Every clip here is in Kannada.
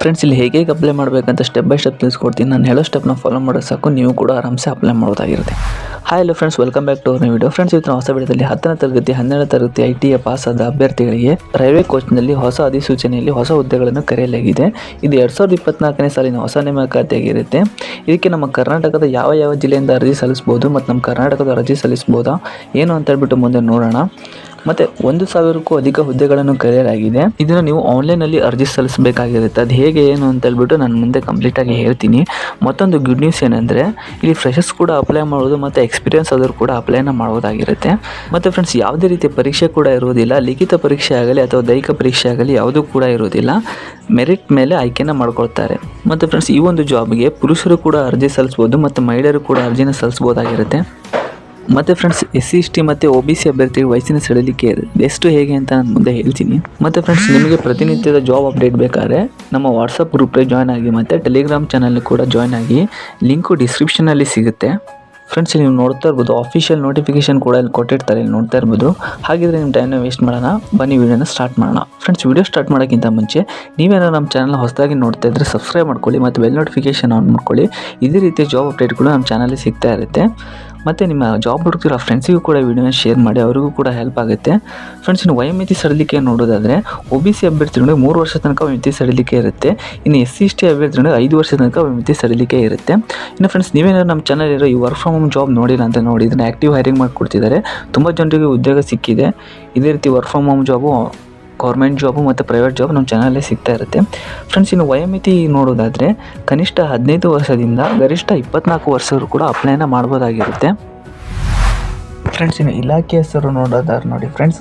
ಫ್ರೆಂಡ್ಸ್ ಇಲ್ಲಿ ಹೇಗೆ ಅಪ್ಲೈ ಮಾಡಬೇಕಂತ ಸ್ಟೆಪ್ ಬೈ ಸ್ಟೆಪ್ ತಿಳಿಸ್ಕೊಡ್ತೀನಿ. ನಾನು ಹೇಳೋ ಸ್ಟೆಪ್ನ ಫಾಲೋ ಮಾಡೋದು ಸಾಕು, ನೀವು ಕೂಡ ಆರಾಮ್ಸೆ ಅಪ್ಲೈ ಮಾಡೋದಾಗಿರುತ್ತೆ. Hi hello friends, welcome back to our video. Friends ಇವತ್ತು ಹೊಸ ವಿಡಿಯೋದಲ್ಲಿ 10ನೇ ತರಗತಿ 12ನೇ ತರಗತಿ ITA ಪಾಸ್ ಆದ ಅಭ್ಯರ್ಥಿಗಳಿಗೆ ರೈಲ್ವೆ ಕೋಚ್ನಲ್ಲಿ ಹೊಸ ಅಧಿಸೂಚನೆಯಲ್ಲಿ ಹೊಸ ಹುದ್ದೆಗಳನ್ನು ಕರೆಯಲಾಗಿದೆ. ಇದು 2024ನೇ ಸಾಲಿನ ಹೊಸ ನೇಮಕಾತಿಯಾಗಿರುತ್ತೆ. ಇದಕ್ಕೆ ನಮ್ಮ ಕರ್ನಾಟಕದ ಯಾವ ಜಿಲ್ಲೆಯಿಂದ ಅರ್ಜಿ ಸಲ್ಲಿಸ್ಬೋದು ಮತ್ತು ನಮ್ಮ ಕರ್ನಾಟಕದ ಅರ್ಜಿ ಸಲ್ಲಿಸ್ಬೋದಾ ಏನು ಅಂತ ಹೇಳ್ಬಿಟ್ಟು ಮುಂದೆ ನೋಡೋಣ. ಮತ್ತು 1,000ಕ್ಕೂ ಅಧಿಕ ಹುದ್ದೆಗಳನ್ನು ಕರೆಯಲಾಗಿದೆ. ಇದನ್ನು ನೀವು ಆನ್ಲೈನಲ್ಲಿ ಅರ್ಜಿ ಸಲ್ಲಿಸಬೇಕಾಗಿರುತ್ತೆ. ಅದು ಹೇಗೆ ಏನು ಅಂತ ಹೇಳ್ಬಿಟ್ಟು ನಾನು ಮುಂದೆ ಕಂಪ್ಲೀಟಾಗಿ ಹೇಳ್ತೀನಿ. ಮತ್ತೊಂದು ಗುಡ್ ನ್ಯೂಸ್ ಏನಂದರೆ ಇಲ್ಲಿ ಫ್ರೆಶರ್ಸ್ ಕೂಡ ಅಪ್ಲೈ ಮಾಡೋದು ಮತ್ತು ಎಕ್ಸ್ಪೀರಿಯನ್ಸ್ ಆದರೂ ಕೂಡ ಅಪ್ಲೈನ ಮಾಡೋದಾಗಿರುತ್ತೆ. ಮತ್ತು ಫ್ರೆಂಡ್ಸ್ ಯಾವುದೇ ರೀತಿಯ ಪರೀಕ್ಷೆ ಕೂಡ ಇರುವುದಿಲ್ಲ. ಲಿಖಿತ ಪರೀಕ್ಷೆ ಆಗಲಿ ಅಥವಾ ದೈಹಿಕ ಪರೀಕ್ಷೆ ಆಗಲಿ ಯಾವುದೂ ಕೂಡ ಇರುವುದಿಲ್ಲ. ಮೆರಿಟ್ ಮೇಲೆ ಆಯ್ಕೆನ ಮಾಡ್ಕೊಳ್ತಾರೆ. ಮತ್ತು ಫ್ರೆಂಡ್ಸ್ ಈ ಒಂದು ಜಾಬ್ಗೆ ಪುರುಷರು ಕೂಡ ಅರ್ಜಿ ಸಲ್ಲಿಸ್ಬೋದು ಮತ್ತು ಮಹಿಳೆಯರು ಕೂಡ ಅರ್ಜಿನ ಸಲ್ಲಿಸ್ಬೋದಾಗಿರುತ್ತೆ. ಮತ್ತು ಫ್ರೆಂಡ್ಸ್ SC ST ಮತ್ತು OBC ಅಭ್ಯರ್ಥಿಗೆ ವಯಸ್ಸಿನ ಸಡಿಲಿಕೆ ಎಷ್ಟು ಹೇಗೆ ಅಂತ ನಾನು ಮುಂದೆ ಹೇಳ್ತೀನಿ. ಮತ್ತು ಫ್ರೆಂಡ್ಸ್ ನಿಮಗೆ ಪ್ರತಿನಿತ್ಯದ ಜಾಬ್ ಅಪ್ಡೇಟ್ ಬೇಕಾದ್ರೆ ನಮ್ಮ ವಾಟ್ಸಪ್ ಗ್ರೂಪ್ಗೆ ಜಾಯ್ನ್ ಆಗಿ ಮತ್ತು ಟೆಲಿಗ್ರಾಮ್ ಚಾನಲ್ ಕೂಡ ಜಾಯ್ನ್ ಆಗಿ, ಲಿಂಕು ಡಿಸ್ಕ್ರಿಪ್ಷನಲ್ಲಿ ಸಿಗುತ್ತೆ. ಫ್ರೆಂಡ್ಸ್ ನೀವು ನೋಡ್ತಾ ಇರ್ಬೋದು, ಆಫಿಷಿಯಲ್ ನೋಟಿಫಿಕೇಶನ್ ಕೂಡ ಇಲ್ಲಿ ಕೊಟ್ಟಿರ್ತಾರೆ, ಇಲ್ಲಿ ನೋಡ್ತಾ ಇರ್ಬೋದು. ಹಾಗಿದ್ರೆ ನಿಮ್ಮ ಟೈಮ್ನ ವೇಸ್ಟ್ ಮಾಡೋಣ, ಬನ್ನಿ ವಿಡಿಯೋನ ಸ್ಟಾರ್ಟ್ ಮಾಡೋಣ. ಫ್ರೆಂಡ್ಸ್ ವಿಡಿಯೋ ಸ್ಟಾರ್ಟ್ ಮಾಡೋಕ್ಕಿಂತ ಮುಂಚೆ ನೀವೇನಾದ್ರು ನಮ್ಮ ಚಾನಲ್ ಹೊಸದಾಗಿ ನೋಡ್ತಾ ಇದ್ದರೆ ಸಬ್ಸ್ಕ್ರೈಬ್ ಮಾಡ್ಕೊಳ್ಳಿ ಮತ್ತು ಬೆಲ್ ನೋಟಿಫಿಕೇಶನ್ ಆನ್ ಮಾಡ್ಕೊಳ್ಳಿ. ಇದೇ ರೀತಿಯ ಜಾಬ್ ಅಪ್ಡೇಟ್ಗಳು ನಮ್ಮ ಚಾನಲಲ್ಲಿ ಸಿಗ್ತಾ ಇರುತ್ತೆ. ಮತ್ತು ನಿಮ್ಮ ಜಾಬ್ ಹುಡುಕ್ತಿರೋ ಫ್ರೆಂಡ್ಸಿಗೂ ಕೂಡ ವಿಡಿಯೋನ ಶೇರ್ ಮಾಡಿ, ಅವರಿಗೂ ಕೂಡ ಹೆಲ್ಪ್ ಆಗುತ್ತೆ. ಫ್ರೆಂಡ್ಸ್ ಇನ್ನು ವಯೋಮಿತಿ ಸಡಿಲಿಕೆ ನೋಡೋದಾದರೆ OBC ಅಭ್ಯರ್ಥಿಗಳಿಗೆ 3 ವರ್ಷ ತನಕ ವಯೋಮಿತಿ ಸಡಿಲಿಕೆ ಇರುತ್ತೆ. ಇನ್ನು SC ST ಅಭ್ಯರ್ಥಿಗಳಿಗೆ 5 ವರ್ಷ ತನಕ ವಯೋಮಿತಿ ಸಡಿಲಿಕೆ ಇರುತ್ತೆ. ಇನ್ನು ಫ್ರೆಂಡ್ಸ್ ನೀವೇನಾದ್ರು ನಮ್ಮ ಚಾನಲ್ ಇರೋ ಈ ವರ್ಕ್ ಫ್ರಮ್ ಹೋಮ್ ಜಾಬ್ ನೋಡಿಲ್ಲ ಅಂತ ನೋಡಿ, ಇದನ್ನು ಆ್ಯಕ್ಟಿವ್ ಹೈರಿಂಗ್ ಮಾಡಿಕೊಡ್ತಿದ್ದಾರೆ. ತುಂಬ ಜನರಿಗೆ ಉದ್ಯೋಗ ಸಿಕ್ಕಿದೆ. ಇದೇ ರೀತಿ work from home job, government job ಮತ್ತು ಪ್ರೈವೇಟ್ ಜಾಬ್ ನಮ್ಮ ಚಾನಲಲ್ಲಿ ಸಿಗ್ತಾ ಇರುತ್ತೆ. ಫ್ರೆಂಡ್ಸ್ ಇನ್ನು ವಯೋಮಿತಿ ನೋಡೋದಾದರೆ ಕನಿಷ್ಠ 15 ವರ್ಷದಿಂದ ಗರಿಷ್ಠ 24 ವರ್ಷರು ಕೂಡ ಅಪ್ಲೈನ ಮಾಡ್ಬೋದಾಗಿರುತ್ತೆ. ಫ್ರೆಂಡ್ಸ್ ಇನ್ನು ಇಲಾಖೆ ಹೆಸರು ನೋಡೋದಾದ್ರೆ ನೋಡಿ friends,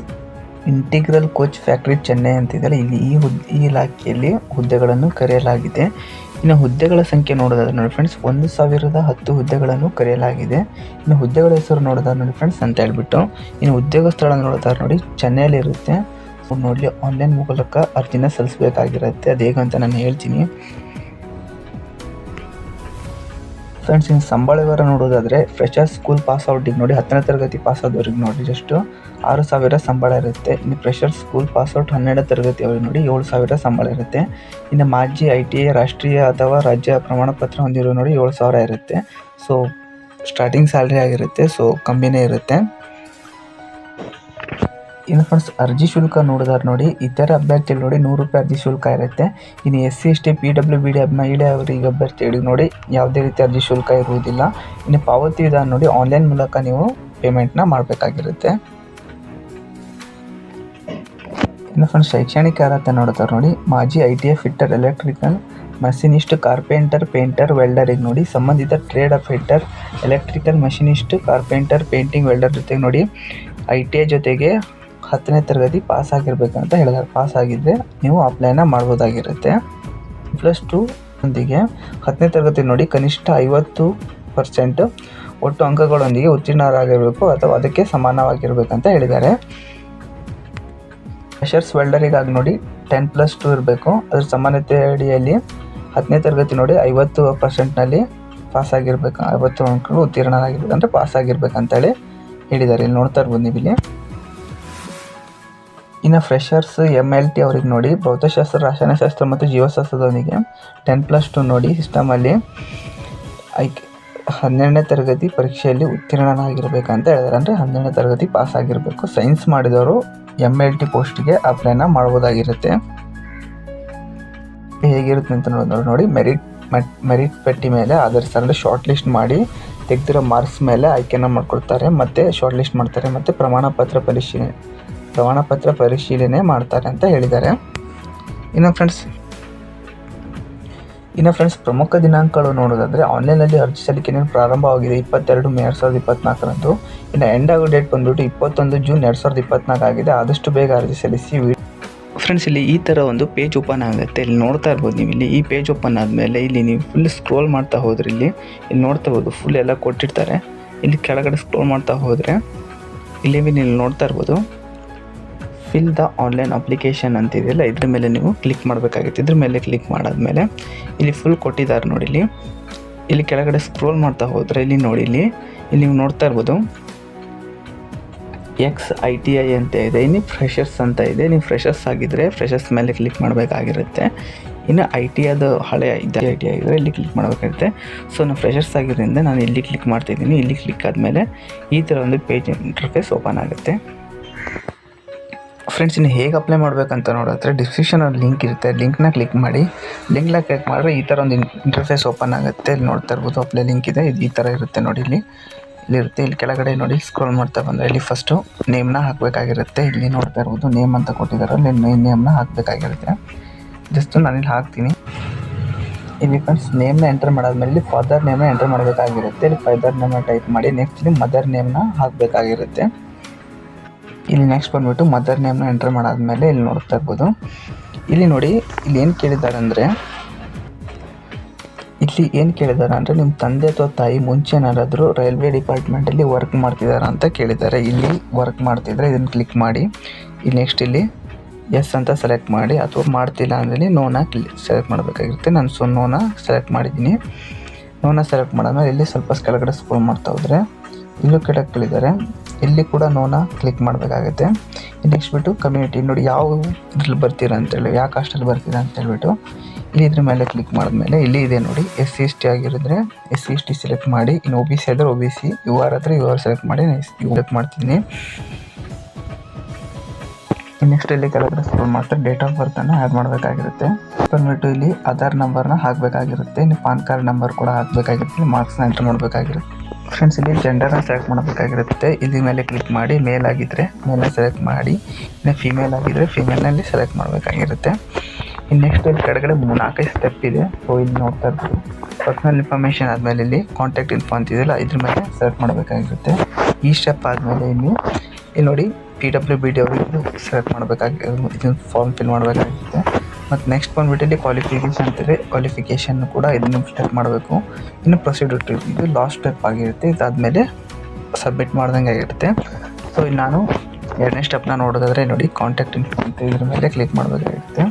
integral coach factory Chennai ಅಂತಿದ್ದಾರೆ. ಇಲ್ಲಿ ಈ ಇಲಾಖೆಯಲ್ಲಿ ಹುದ್ದೆಗಳನ್ನು ಕರೆಯಲಾಗಿದೆ. ಇನ್ನು ಹುದ್ದೆಗಳ ಸಂಖ್ಯೆ ನೋಡೋದಾದ್ರೆ ನೋಡಿ ಫ್ರೆಂಡ್ಸ್, 1,010 ಹುದ್ದೆಗಳನ್ನು ಕರೆಯಲಾಗಿದೆ. ಇನ್ನು ಹುದ್ದೆಗಳ ಹೆಸರು ನೋಡೋದಾದ್ರೆ ನೋಡಿ ಫ್ರೆಂಡ್ಸ್ ಅಂತ ಹೇಳ್ಬಿಟ್ಟು, ಇನ್ನು ಉದ್ಯೋಗ ಸ್ಥಳ ನೋಡೋದಾದ್ರೆ ನೋಡಿ ಚೆನ್ನೈಯಲ್ಲಿ ಇರುತ್ತೆ. ನೋಡಲಿ ಆನ್ಲೈನ್ ಮೂಲಕ ಅರ್ಜಿನ ಸಲ್ಲಿಸಬೇಕಾಗಿರುತ್ತೆ. ಅದು ಹೇಗೆ ಅಂತ ನಾನು ಹೇಳ್ತೀನಿ. ಫ್ರೆಂಡ್ಸ್ ಇನ್ನು ಸಂಬಳ ವಿವರ ನೋಡೋದಾದರೆ ಫ್ರೆಶರ್ಸ್ ಸ್ಕೂಲ್ ಪಾಸ್ ಔಟಿಗೆ ನೋಡಿ 10ನೇ ತರಗತಿ ಪಾಸ್ ಆದವ್ರಿಗೆ ನೋಡಿ ಜಸ್ಟ್ 6,000 ಸಂಬಳ ಇರುತ್ತೆ. ಇನ್ನು ಫ್ರೆಶರ್ಸ್ ಸ್ಕೂಲ್ ಪಾಸ್ ಔಟ್ 12ನೇ ತರಗತಿ ಅವ್ರಿಗೆ ನೋಡಿ 7,000 ಸಂಬಳ ಇರುತ್ತೆ. ಇನ್ನು ಮಾಜಿ ITA ರಾಷ್ಟ್ರೀಯ ಅಥವಾ ರಾಜ್ಯ ಪ್ರಮಾಣ ಪತ್ರ ಹೊಂದಿರೋ ನೋಡಿ 7,000 ಇರುತ್ತೆ. ಸೊ ಸ್ಟಾರ್ಟಿಂಗ್ ಸ್ಯಾಲ್ರಿ ಆಗಿರುತ್ತೆ, ಸೊ ಕಮ್ಮಿನೇ ಇರುತ್ತೆ. ಇನ್ನು ಫ್ರೆಂಡ್ಸ್ ಅರ್ಜಿ ಶುಲ್ಕ ನೋಡಿದಾರೆ ನೋಡಿ, ಇತರ ಅಭ್ಯರ್ಥಿಗಳು ನೋಡಿ 100 ರೂಪಾಯಿ ಅರ್ಜಿ ಶುಲ್ಕ ಇರುತ್ತೆ. ಇನ್ನು SC ST PWBD ಮಹಿಳೆ ಅವರಿಗೆ ಅಭ್ಯರ್ಥಿಗಳಿಗೆ ನೋಡಿ ಯಾವುದೇ ರೀತಿ ಅರ್ಜಿ ಶುಲ್ಕ ಇರುವುದಿಲ್ಲ. ಇನ್ನು ಪಾವತಿ ವಿಧಾನ ನೋಡಿ ಆನ್ಲೈನ್ ಮೂಲಕ ನೀವು ಪೇಮೆಂಟ್ನ ಮಾಡಬೇಕಾಗಿರುತ್ತೆ. ಇನ್ನು ಫ್ರೆಂಡ್ಸ್ ಶೈಕ್ಷಣಿಕ ಅರ್ಹತೆ ನೋಡ್ತಾರೆ ನೋಡಿ, ಮಾಜಿ ITA fitter, electrical machinist, carpenter, painter, ವೆಲ್ಡರಿಗೆ ನೋಡಿ ಸಂಬಂಧಿತ trade of fitter, electrical machinist, carpenter, painting, welder ಜೊತೆಗೆ ನೋಡಿ ITA ಜೊತೆಗೆ 10ನೇ ತರಗತಿ ಪಾಸ್ ಆಗಿರ್ಬೇಕಂತ ಹೇಳಿದ್ದಾರೆ. ಪಾಸ್ ಆಗಿದ್ದರೆ ನೀವು ಅಪ್ಲೈನ ಮಾಡ್ಬೋದಾಗಿರುತ್ತೆ. +2 ಒಂದಿಗೆ 10ನೇ ತರಗತಿ ನೋಡಿ ಕನಿಷ್ಠ 50% ಒಟ್ಟು ಅಂಕಗಳೊಂದಿಗೆ ಉತ್ತೀರ್ಣರಾಗಿರಬೇಕು ಅಥವಾ ಅದಕ್ಕೆ ಸಮಾನವಾಗಿರಬೇಕಂತ ಹೇಳಿದ್ದಾರೆ. ಫ್ರೆಶರ್ಸ್ ವೆಲ್ಡರಿಗಾಗಿ ನೋಡಿ 10+2 ಇರಬೇಕು. ಅದರ ಸಮಾನತೆ ಅಡಿಯಲ್ಲಿ 10ನೇ ತರಗತಿ ನೋಡಿ 50%ನಲ್ಲಿ ಪಾಸ್ ಆಗಿರ್ಬೇಕು, 50 ಅಂಕಗಳು ಉತ್ತೀರ್ಣರಾಗಿರ್ಬೇಕಂದ್ರೆ ಪಾಸ್ ಆಗಿರ್ಬೇಕಂತೇಳಿ ಹೇಳಿದ್ದಾರೆ. ಇಲ್ಲಿ ನೋಡ್ತಾ ಇರ್ಬೋದು ನೀವು ಇಲ್ಲಿ. ಇನ್ನು ಫ್ರೆಶರ್ಸ್ MLT ಅವ್ರಿಗೆ ನೋಡಿ ಭೌತಶಾಸ್ತ್ರ, ರಸಾಯನಶಾಸ್ತ್ರ ಮತ್ತು ಜೀವಶಾಸ್ತ್ರದೊಂದಿಗೆ 10+2 ನೋಡಿ ಸಿಸ್ಟಮಲ್ಲಿ 12ನೇ ತರಗತಿ ಪರೀಕ್ಷೆಯಲ್ಲಿ ಉತ್ತೀರ್ಣನಾಗಿರ್ಬೇಕಂತ ಹೇಳಿದ್ದಾರೆ. ಅಂದರೆ 12ನೇ ತರಗತಿ ಪಾಸ್ ಆಗಿರಬೇಕು. ಸೈನ್ಸ್ ಮಾಡಿದವರು MLT ಪೋಸ್ಟ್ಗೆ ಅಪ್ಲೈನ ಮಾಡ್ಬೋದಾಗಿರುತ್ತೆ. ಹೇಗಿರುತ್ತೆ ಅಂತ ನೋಡಿ ಮೆರಿಟ್ ಪಟ್ಟಿ ಮೇಲೆ ಆಧರಿಸಿದ್ರೆ ಶಾರ್ಟ್ ಲಿಸ್ಟ್ ಮಾಡಿ ತೆಗೆದಿರೋ ಮಾರ್ಕ್ಸ್ ಮೇಲೆ ಆಯ್ಕೆನ ಮಾಡ್ಕೊಳ್ತಾರೆ ಮತ್ತು ಶಾರ್ಟ್ ಲಿಸ್ಟ್ ಮಾಡ್ತಾರೆ ಮತ್ತು ಪ್ರಮಾಣ ಪತ್ರ ಪರಿಶೀಲನೆ ಮಾಡ್ತಾರೆ ಅಂತ ಹೇಳಿದ್ದಾರೆ. ಇನ್ನು ಫ್ರೆಂಡ್ಸ್ ಪ್ರಮುಖ ದಿನಾಂಕಗಳು ನೋಡೋದಾದರೆ ಆನ್ಲೈನಲ್ಲಿ ಅರ್ಜಿ ಸಲ್ಲಿಕೆ ಪ್ರಾರಂಭವಾಗಿದೆ 22 ಮೇ 2024ರಂದು. ಇನ್ನು ಎಂಡ್ ಆಗೋ ಡೇಟ್ ಬಂದುಬಿಟ್ಟು 21 ಜೂನ್ 2024 ಆಗಿದೆ. ಆದಷ್ಟು ಬೇಗ ಅರ್ಜಿ ಸಲ್ಲಿಸಿ. ಫ್ರೆಂಡ್ಸ್ ಇಲ್ಲಿ ಈ ಥರ ಒಂದು ಪೇಜ್ ಓಪನ್ ಆಗುತ್ತೆ. ಇಲ್ಲಿ ನೋಡ್ತಾ ಇರ್ಬೋದು ನೀವು. ಇಲ್ಲಿ ಈ ಪೇಜ್ ಓಪನ್ ಆದಮೇಲೆ ಇಲ್ಲಿ ನೀವು ಫುಲ್ ಸ್ಕ್ರೋಲ್ ಮಾಡ್ತಾ ಹೋದ್ರೆ ಇಲ್ಲಿ ನೋಡ್ತಾ ಇರ್ಬೋದು ಫುಲ್ ಎಲ್ಲ ಕೊಟ್ಟಿರ್ತಾರೆ. ಇಲ್ಲಿ ಕೆಳಗಡೆ ಸ್ಕ್ರೋಲ್ ಮಾಡ್ತಾ ಹೋದರೆ ಇಲ್ಲಿ ನೀವು ನೋಡ್ತಾ ಇರ್ಬೋದು ಫಿಲ್ ದ ಆನ್ಲೈನ್ ಅಪ್ಲಿಕೇಶನ್ ಅಂತಿದೆಯಲ್ಲ, ಇದ್ರ ಮೇಲೆ ನೀವು ಕ್ಲಿಕ್ ಮಾಡಬೇಕಾಗಿತ್ತು. ಇದ್ರ ಮೇಲೆ ಕ್ಲಿಕ್ ಮಾಡಾದ್ಮೇಲೆ ಇಲ್ಲಿ ಫುಲ್ ಕೊಟ್ಟಿದ್ದಾರೆ ನೋಡಿ. ಇಲ್ಲಿ ಕೆಳಗಡೆ ಸ್ಕ್ರೋಲ್ ಮಾಡ್ತಾ ಹೋದರೆ ಇಲ್ಲಿ ನೋಡಿ, ಇಲ್ಲಿ ನೀವು ನೋಡ್ತಾ ಇರ್ಬೋದು XITI ಅಂತ ಇದೆ. ಇನ್ನು ಫ್ರೆಶರ್ಸ್ ಅಂತ ಇದೆ. ನೀವು ಫ್ರೆಶರ್ಸ್ ಆಗಿದ್ದರೆ ಫ್ರೆಶರ್ಸ್ ಮೇಲೆ ಕ್ಲಿಕ್ ಮಾಡಬೇಕಾಗಿರುತ್ತೆ. ಇನ್ನು ಐ ಟಿ ಅದು ಹಳೆ ಐ ಟಿ ಆಗಿದ್ರೆ ಇಲ್ಲಿ ಕ್ಲಿಕ್ ಮಾಡಬೇಕಾಗುತ್ತೆ. ಸೊ ನಾನು ಫ್ರೆಷರ್ಸ್ ಆಗಿರೋದ್ರಿಂದ ನಾನು ಇಲ್ಲಿ ಕ್ಲಿಕ್ ಮಾಡ್ತಾಯಿದ್ದೀನಿ. ಇಲ್ಲಿ ಕ್ಲಿಕ್ ಆದಮೇಲೆ ಈ ಥರ ಒಂದು ಪೇಜ್ ಇಂಟರ್ಫೇಸ್ ಓಪನ್ ಆಗುತ್ತೆ. ಫ್ರೆಂಡ್ಸ್, ಇನ್ನು ಹೇಗೆ ಅಪ್ಲೈ ಮಾಡಬೇಕಂತ ನೋಡಿದ್ರೆ ಡಿಸ್ಕ್ರಿಪ್ಷನಲ್ಲಿ ಲಿಂಕ್ ಇರುತ್ತೆ. ಲಿಂಕ್ನ ಕ್ಲಿಕ್ ಮಾಡಿ. ಲಿಂಕ್ನ ಕ್ಲಿಕ್ ಮಾಡಿದ್ರೆ ಈ ಥರ ಒಂದು ಇಂಟರ್ಫೇಸ್ ಓಪನ್ ಆಗುತ್ತೆ. ಇಲ್ಲಿ ನೋಡ್ತಾ ಇರ್ಬೋದು ಅಪ್ಲೈ ಲಿಂಕ್ ಇದೆ. ಇದು ಈ ಥರ ಇರುತ್ತೆ ನೋಡಿ. ಇಲ್ಲಿರುತ್ತೆ. ಇಲ್ಲಿ ಕೆಳಗಡೆ ನೋಡಿ ಸ್ಕ್ರೋಲ್ ಮಾಡ್ತಾ ಬಂದರೆ ಇಲ್ಲಿ ಫಸ್ಟು ನೇಮ್ನ ಹಾಕಬೇಕಾಗಿರುತ್ತೆ. ಇಲ್ಲಿ ನೋಡ್ತಾ ಇರ್ಬೋದು ನೇಮ್ ಅಂತ ಕೊಟ್ಟಿದ್ದಾರೆ. ಅಲ್ಲಿ ನೇಮ್ನ ಹಾಕಬೇಕಾಗಿರುತ್ತೆ. ಜಸ್ಟ್ ನಾನಿಲ್ಲಿ ಹಾಕ್ತೀನಿ. ಇಲ್ಲಿ ಫ್ರೆಂಡ್ಸ್ ನೇಮ್ನ ಎಂಟರ್ ಮಾಡಾದ್ಮೇಲೆ ಇಲ್ಲಿ ಫಾದರ್ ನೇಮ್ನ ಎಂಟರ್ ಮಾಡಬೇಕಾಗಿರುತ್ತೆ. ಇಲ್ಲಿ ಫಾದರ್ ನೇಮ್ನ ಟೈಪ್ ಮಾಡಿ ನೆಕ್ಸ್ಟ್ ಇಲ್ಲಿ ಮದರ್ ನೇಮ್ನ ಹಾಕಬೇಕಾಗಿರುತ್ತೆ. ಇಲ್ಲಿ ನೆಕ್ಸ್ಟ್ ಬಂದುಬಿಟ್ಟು ಮದರ್ ನೇಮ್ನ ಎಂಟರ್ ಮಾಡಾದ್ಮೇಲೆ ಇಲ್ಲಿ ನೋಡ್ತಾ ಇರ್ಬೋದು. ಇಲ್ಲಿ ನೋಡಿ ಇಲ್ಲಿ ಏನು ಕೇಳಿದ್ದಾರೆ ಅಂದರೆ ನಿಮ್ಮ ತಂದೆ ಅಥವಾ ತಾಯಿ ಮುಂಚೆ ಏನಾದರೂ ರೈಲ್ವೆ ಡಿಪಾರ್ಟ್ಮೆಂಟಲ್ಲಿ ವರ್ಕ್ ಮಾಡ್ತಿದ್ದಾರೆ ಅಂತ ಕೇಳಿದ್ದಾರೆ. ಇಲ್ಲಿ ವರ್ಕ್ ಮಾಡ್ತಿದ್ರೆ ಇದನ್ನು ಕ್ಲಿಕ್ ಮಾಡಿ. ಇಲ್ಲಿ ನೆಕ್ಸ್ಟ್ ಇಲ್ಲಿ ಎಸ್ ಅಂತ ಸೆಲೆಕ್ಟ್ ಮಾಡಿ, ಅಥವಾ ಮಾಡ್ತಿಲ್ಲ ಅಂದರೆ ನೋನ ಸೆಲೆಕ್ಟ್ ಮಾಡಬೇಕಾಗಿರುತ್ತೆ. ನಾನು ನೋನ ಸೆಲೆಕ್ಟ್ ಮಾಡಿದ್ದೀನಿ. ನೋನ ಸೆಲೆಕ್ಟ್ ಮಾಡಾದ್ಮೇಲೆ ಇಲ್ಲಿ ಸ್ವಲ್ಪ ಕೆಳಗಡೆ ಸ್ಕ್ರೋಲ್ ಮಾಡ್ತಾ ಹೋದರೆ ಇಲ್ಲೂ ಕೆಳಗೆ ಕೇಳಿದ್ದಾರೆ. ಇಲ್ಲಿ ಕೂಡ ನೋನ ಕ್ಲಿಕ್ ಮಾಡಬೇಕಾಗುತ್ತೆ. ನೆಕ್ಸ್ಟ್ ಬಿಟ್ಟು ಕಮ್ಯುನಿಟಿ ನೋಡಿ ಯಾವ ಇದ್ರಲ್ಲಿ ಬರ್ತೀರಾ ಅಂತೇಳಿ, ಯಾವ ಕಾಸ್ಟಲ್ಲಿ ಬರ್ತೀರಾ ಅಂತ ಹೇಳ್ಬಿಟ್ಟು ಇಲ್ಲಿ ಇದ್ರ ಮೇಲೆ ಕ್ಲಿಕ್ ಮಾಡಿದ್ಮೇಲೆ ಇಲ್ಲಿ ಇದೆ ನೋಡಿ SC/ST ಆಗಿರಿದ್ರೆ SC/ST ಸೆಲೆಕ್ಟ್ ಮಾಡಿ. ಇನ್ನು OBC ಆದರೆ OBC, UR ಆದರೆ UR ಸೆಲೆಕ್ಟ್ ಮಾಡಿ ಸೆಲೆಕ್ಟ್ ಮಾಡ್ತೀನಿ. ನೆಕ್ಸ್ಟ್ ಇಲ್ಲಿ ಕೆಳಗಡೆ ಸ್ಕ್ರೋಲ್ ಮಾಡ್ತಾರೆ ಡೇಟ್ ಆಫ್ ಬರ್ತನ್ನು ಆ್ಯಡ್ ಮಾಡಬೇಕಾಗಿರುತ್ತೆ. ಬಂದ್ಬಿಟ್ಟು ಇಲ್ಲಿ ಆಧಾರ್ ನಂಬರ್ನ ಹಾಕಬೇಕಾಗಿರುತ್ತೆ. ಇನ್ನು ಪಾನ್ ಕಾರ್ಡ್ ನಂಬರ್ ಕೂಡ ಹಾಕಬೇಕಾಗಿರುತ್ತೆ. ಮಾರ್ಕ್ಸ್ನ ಎಂಟರ್ ಮಾಡಬೇಕಾಗಿರುತ್ತೆ. ಫ್ರೆಂಡ್ಸ್, ಇಲ್ಲಿ ಜೆಂಡರ್ನ ಸೆಲೆಕ್ಟ್ ಮಾಡಬೇಕಾಗಿರುತ್ತೆ. ಇಲ್ಲಿ ಮೇಲೆ ಕ್ಲಿಕ್ ಮಾಡಿ. ಮೇಲ್ ಆಗಿದ್ದರೆ ಮೇಲ್ನ ಸೆಲೆಕ್ಟ್ ಮಾಡಿ. ಇನ್ನು ಫಿಮೇಲ್ ಆಗಿದ್ದರೆ ಫಿಮೇಲ್ನಲ್ಲಿ ಸೆಲೆಕ್ಟ್ ಮಾಡಬೇಕಾಗಿರುತ್ತೆ. ಇನ್ನು ನೆಕ್ಸ್ಟ್ ಇಲ್ಲಿ ಕೆಳಗಡೆ 4-5 ಸ್ಟೆಪ್ ಇದೆ. ಸೊ ಇಲ್ಲಿ ನೋಡ್ತಾ ಇರ್ಬೋದು. ಪರ್ಸನಲ್ ಇನ್ಫಾರ್ಮೇಷನ್ ಆದಮೇಲೆ ಇಲ್ಲಿ ಕಾಂಟ್ಯಾಕ್ಟ್ ಇನ್ಫೋ ಅಂತಿದೆಯಲ್ಲ ಇದ್ರ ಮೇಲೆ ಸೆಲೆಕ್ಟ್ ಮಾಡಬೇಕಾಗಿರುತ್ತೆ. ಈ ಸ್ಟೆಪ್ ಆದಮೇಲೆ ಇಲ್ಲಿ ನೋಡಿ PWBD ಅವರಿಗೆ ಸೆಲೆಕ್ಟ್ ಮಾಡಬೇಕಾಗಿರುತ್ತೆ. ಇದನ್ನು ಫಾರ್ಮ್ ಫಿಲ್ ಮಾಡಬೇಕಾಗಿರುತ್ತೆ. ಮತ್ತು ನೆಕ್ಸ್ಟ್ ಬಂದುಬಿಟ್ಟು ಇಲ್ಲಿ ಕ್ವಾಲಿಫಿಕೇಷನ್ ಅಂತಿದೆ. ಕ್ವಾಲಿಫಿಕೇಷನ್ ಕೂಡ ಇದನ್ನು ಸ್ಟೆಪ್ ಮಾಡಬೇಕು. ಇನ್ನು ಪ್ರೊಸೀಡ್ಯೂರ್ ಇದು ಲಾಸ್ಟ್ ಸ್ಟೆಪ್ ಆಗಿರುತ್ತೆ. ಇದಾದಮೇಲೆ ಸಬ್ಮಿಟ್ ಮಾಡ್ದಂಗೆ ಆಗಿರುತ್ತೆ. ಸೊ ಇಲ್ಲಿ ನಾನು 2ನೇ ಸ್ಟೆಪ್ನ ನೋಡೋದಾದರೆ ನೋಡಿ ಕಾಂಟ್ಯಾಕ್ಟ್ ಇನ್ಫೋ ಅಂತ ಇದ್ರ ಮೇಲೆ ಕ್ಲಿಕ್ ಮಾಡಬೇಕಾಗಿರುತ್ತೆ.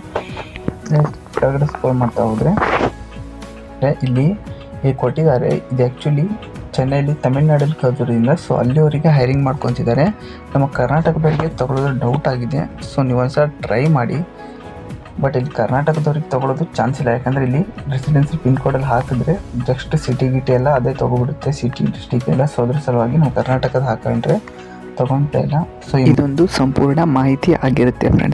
ಕೆಳಗಡೆ ಸ್ಕ್ರೋಲ್ ಮಾಡ್ತಾ ಹೋದರೆ ಇಲ್ಲಿ ಕೊಟ್ಟಿದ್ದಾರೆ. ಇದು ಆ್ಯಕ್ಚುಲಿ ಚೆನ್ನೈಲಿ ತಮಿಳ್ನಾಡಲ್ಲಿ ಕಲ್ತಿರೋದ್ರಿಂದ ಸೊ ಅಲ್ಲಿವರಿಗೆ ಹೈರಿಂಗ್ ಮಾಡ್ಕೊತಿದ್ದಾರೆ. ನಮ್ಮ ಕರ್ನಾಟಕದವರಿಗೆ ತಗೊಳ್ಳೋದು ಡೌಟ್ ಆಗಿದೆ. ಸೊ ನೀವು ಒಂದ್ಸಲ ಟ್ರೈ ಮಾಡಿ. ಬಟ್ ಇಲ್ಲಿ ಕರ್ನಾಟಕದವ್ರಿಗೆ ತೊಗೊಳೋದು ಚಾನ್ಸ್ ಇಲ್ಲ. ಯಾಕಂದರೆ ಇಲ್ಲಿ ರೆಸಿಡೆನ್ಸಿ ಪಿನ್ ಕೋಡಲ್ಲಿ ಹಾಕಿದ್ರೆ ಜಸ್ಟ್ ಸಿಟಿ ಗಿಟಿ ಎಲ್ಲ ಅದೇ ತೊಗೊಬಿಡುತ್ತೆ, ಸಿಟಿ ಡಿಸ್ಟಿಕ್ ಎಲ್ಲ. ಸೊ ಅದ್ರ ಸಲುವಾಗಿ ನಾವು ಕರ್ನಾಟಕದ ಹಾಕೊಂಡ್ರೆ ತೊಗೊಳ್ತಾ ಇಲ್ಲ. ಸೊ ಇದೊಂದು ಸಂಪೂರ್ಣ ಮಾಹಿತಿ ಆಗಿರುತ್ತೆ ಫ್ರೆಂಡ್ಸ್.